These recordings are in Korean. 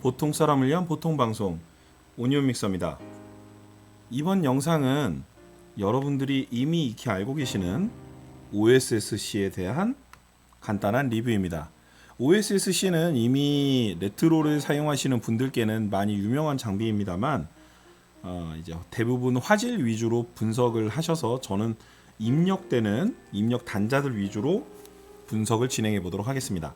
보통 사람을 위한 보통 방송 오니온 믹서입니다. 이번 영상은 여러분들이 이미 익히 알고 계시는 OSSC에 대한 간단한 리뷰입니다. OSSC는 이미 레트로를 사용하시는 분들께는 많이 유명한 장비입니다만 이제 대부분 화질 위주로 분석을 하셔서 저는 입력되는 입력 단자들 위주로 분석을 진행해 보도록 하겠습니다.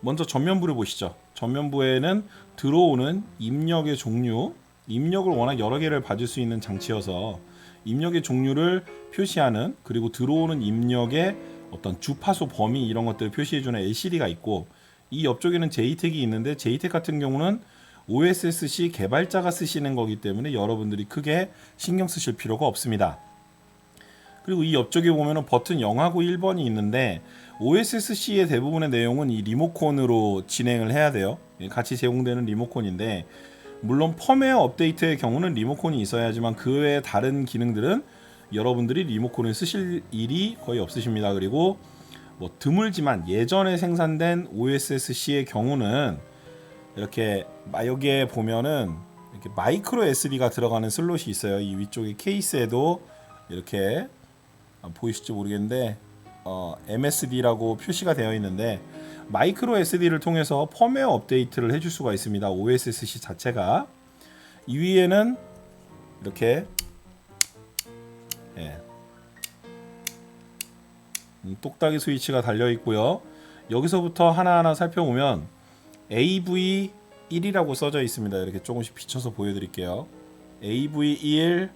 먼저 전면부를 보시죠. 전면부에는 들어오는 입력의 종류, 입력을 워낙 여러 개를 받을 수 있는 장치여서 입력의 종류를 표시하는, 그리고 들어오는 입력의 어떤 주파수 범위 이런 것들을 표시해주는 LCD가 있고, 이 옆쪽에는 JTAG이 있는데 JTAG 같은 경우는 OSSC 개발자가 쓰시는 거기 때문에 여러분들이 크게 신경 쓰실 필요가 없습니다. 그리고 이 옆쪽에 보면은 버튼 0하고 1번이 있는데 OSSC의 대부분의 내용은 이 리모컨으로 진행을 해야 돼요. 같이 제공되는 리모컨인데, 물론 펌웨어 업데이트의 경우는 리모컨이 있어야지만 그 외에 다른 기능들은 여러분들이 리모컨을 쓰실 일이 거의 없으십니다. 그리고 뭐 드물지만 예전에 생산된 OSSC의 경우는 이렇게 여기에 보면은 이렇게 마이크로 SD가 들어가는 슬롯이 있어요. 이 위쪽에 케이스에도 이렇게 보이실지 모르겠는데 MSD라고 표시가 되어 있는데, 마이크로 SD를 통해서 펌웨어 업데이트를 해줄 수가 있습니다. OSSC 자체가. 이 위에는 이렇게 똑딱이 스위치가 달려 있고요. 여기서부터 하나하나 살펴보면 AV1이라고 써져 있습니다. 이렇게 조금씩 비춰서 보여드릴게요. AV1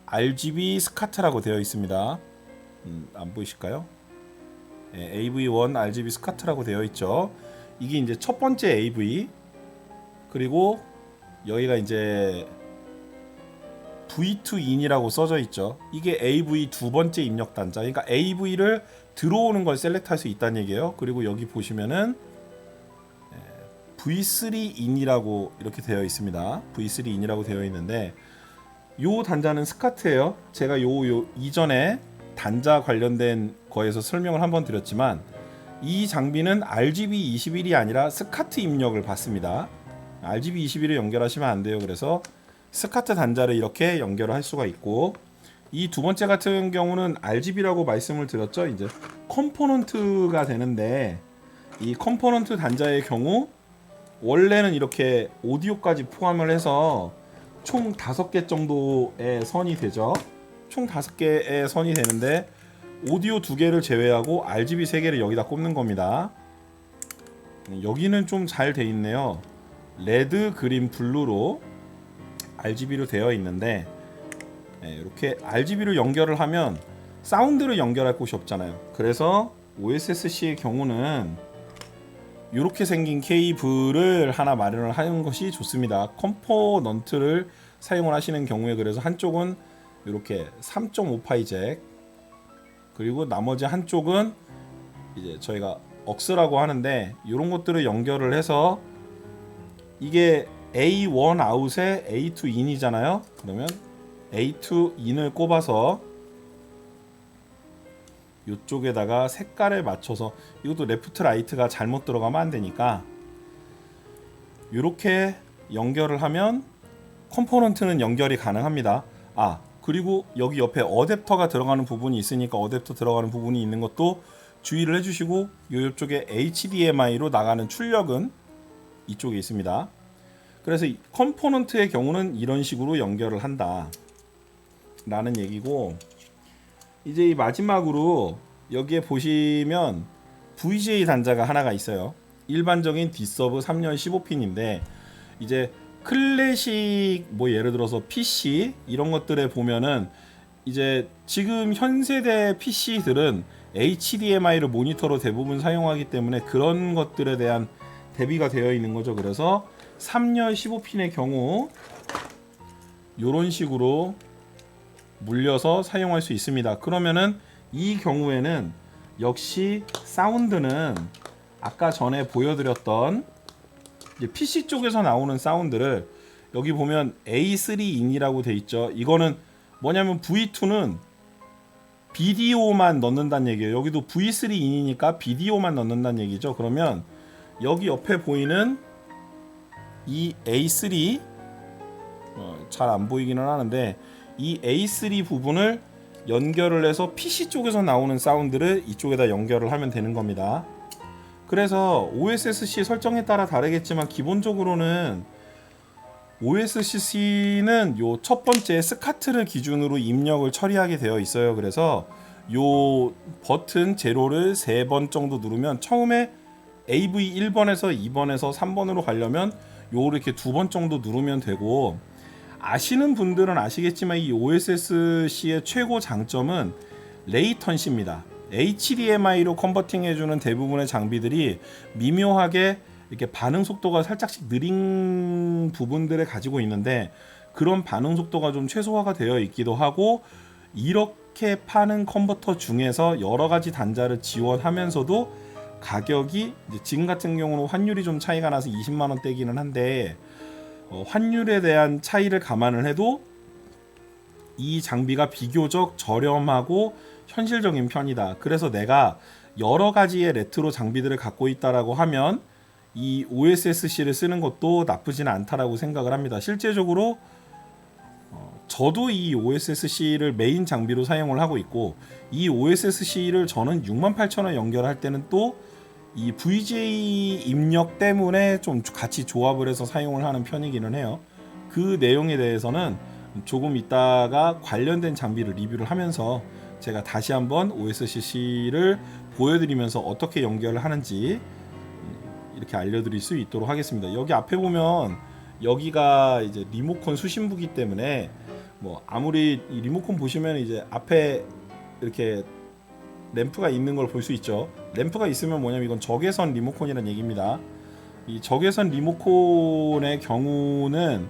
RGB 스카트라고 되어 있습니다. 안 보이실까요? AV1 RGB 스카트라고 되어 있죠. 이게 이제 첫 번째 AV, 그리고 여기가 이제 V2 in이라고 써져 있죠. 이게 AV 두 번째 입력 단자. 그러니까 AV를 들어오는 걸 셀렉트할 수 있다는 얘기예요. 그리고 여기 보시면은 V3 in이라고 이렇게 되어 있습니다. V3 in이라고 되어 있는데, 요 단자는 스카트예요. 제가 요 이전에 단자 관련된 거에서 설명을 한번 드렸지만, 이 장비는 RGB21이 아니라 스카트 입력을 받습니다. RGB21을 연결하시면 안 돼요. 그래서 스카트 단자를 이렇게 연결을 할 수가 있고, 이 두 번째 같은 경우는 RGB라고 말씀을 드렸죠. 이제 컴포넌트가 되는데, 이 컴포넌트 단자의 경우 원래는 이렇게 오디오까지 포함을 해서 총 5개 정도의 선이 되죠. 총 5개의 선이 되는데, 오디오 2개를 제외하고 RGB 3개를 여기다 꼽는 겁니다. 여기는 좀 잘 돼 있네요. 레드, 그린, 블루로 RGB로 되어 있는데, 이렇게 RGB를 연결을 하면 사운드를 연결할 곳이 없잖아요. 그래서 OSSC의 경우는 이렇게 생긴 케이블을 하나 마련을 하는 것이 좋습니다. 컴포넌트를 사용을 하시는 경우에, 그래서 한쪽은 이렇게 3.5파이 잭, 그리고 나머지 한쪽은 이제 저희가 억스라고 하는데, 이런 것들을 연결을 해서, 이게 A1 아웃에 A2 인이잖아요. 그러면 A2 인을 꼽아서 이쪽에다가 색깔을 맞춰서, 이것도 레프트 라이트가 잘못 들어가면 안 되니까 이렇게 연결을 하면 컴포넌트는 연결이 가능합니다. 그리고 여기 옆에 어댑터가 들어가는 부분이 있으니까 어댑터 들어가는 부분이 있는 것도 주의를 해주시고, 이쪽에 HDMI로 나가는 출력은 이쪽에 있습니다. 그래서 이 컴포넌트의 경우는 이런 식으로 연결을 한다 라는 얘기고, 이제 이 마지막으로 여기에 보시면 VGA 단자가 하나가 있어요. 일반적인 D서브 3열 15핀인데, 이제 클래식 뭐 예를 들어서 PC 이런 것들에 보면은 이제 지금 현 세대 PC들은 HDMI를 모니터로 대부분 사용하기 때문에 그런 것들에 대한 대비가 되어 있는 거죠. 그래서 3열 15핀의 경우 이런 식으로 물려서 사용할 수 있습니다. 그러면은 이 경우에는 역시 사운드는 아까 전에 보여드렸던 이제 PC 쪽에서 나오는 사운드를, 여기 보면 A3 in이라고 돼 있죠. 이거는 뭐냐면 V2는 비디오만 넣는다는 얘기예요. 여기도 V3 in이니까 비디오만 넣는다는 얘기죠. 그러면 여기 옆에 보이는 이 A3 잘 안 보이기는 하는데 이 A3 부분을 연결을 해서 PC 쪽에서 나오는 사운드를 이쪽에다 연결을 하면 되는 겁니다. 그래서 OSSC 설정에 따라 다르겠지만 기본적으로는 OSC는 요 첫 번째 스카트를 기준으로 입력을 처리하게 되어 있어요. 그래서 요 버튼 제로를 3번 정도 누르면 처음에 AV 1번에서 2번에서 3번으로 가려면 요를 이렇게 2번 정도 누르면 되고, 아시는 분들은 아시겠지만 이 OSSC의 최고 장점은 레이턴시입니다. HDMI로 컨버팅 해주는 대부분의 장비들이 미묘하게 이렇게 반응 속도가 살짝씩 느린 부분들을 가지고 있는데, 그런 반응 속도가 좀 최소화가 되어 있기도 하고, 이렇게 파는 컨버터 중에서 여러 가지 단자를 지원하면서도 가격이 이제 지금 같은 경우는 환율이 좀 차이가 나서 20만 원대기는 한데, 환율에 대한 차이를 감안을 해도 이 장비가 비교적 저렴하고 현실적인 편이다. 그래서 내가 여러 가지의 레트로 장비들을 갖고 있다라고 하면 이 OSSC를 쓰는 것도 나쁘지는 않다라고 생각을 합니다. 실제적으로 저도 이 OSSC를 메인 장비로 사용을 하고 있고, 이 OSSC를 저는 68,000원 연결할 때는 또 이 VGA 입력 때문에 좀 같이 조합을 해서 사용을 하는 편이기는 해요. 그 내용에 대해서는 조금 이따가 관련된 장비를 리뷰를 하면서 제가 다시 한번 OSCC를 보여드리면서 어떻게 연결을 하는지 이렇게 알려드릴 수 있도록 하겠습니다. 여기 앞에 보면 여기가 이제 리모컨 수신부기 때문에 뭐 아무리 이 리모컨 보시면 이제 앞에 이렇게 램프가 있는 걸 볼 수 있죠. 램프가 있으면 뭐냐면 이건 적외선 리모컨이라는 얘기입니다. 이 적외선 리모컨의 경우는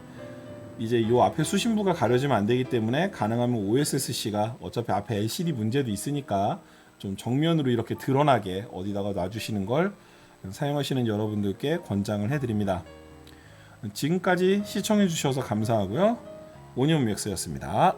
이제 이 앞에 수신부가 가려지면 안 되기 때문에 가능하면 OSSC가 어차피 앞에 LCD 문제도 있으니까 좀 정면으로 이렇게 드러나게 어디다가 놔주시는 걸 사용하시는 여러분들께 권장을 해드립니다. 지금까지 시청해 주셔서 감사하고요. 오니온맥스였습니다.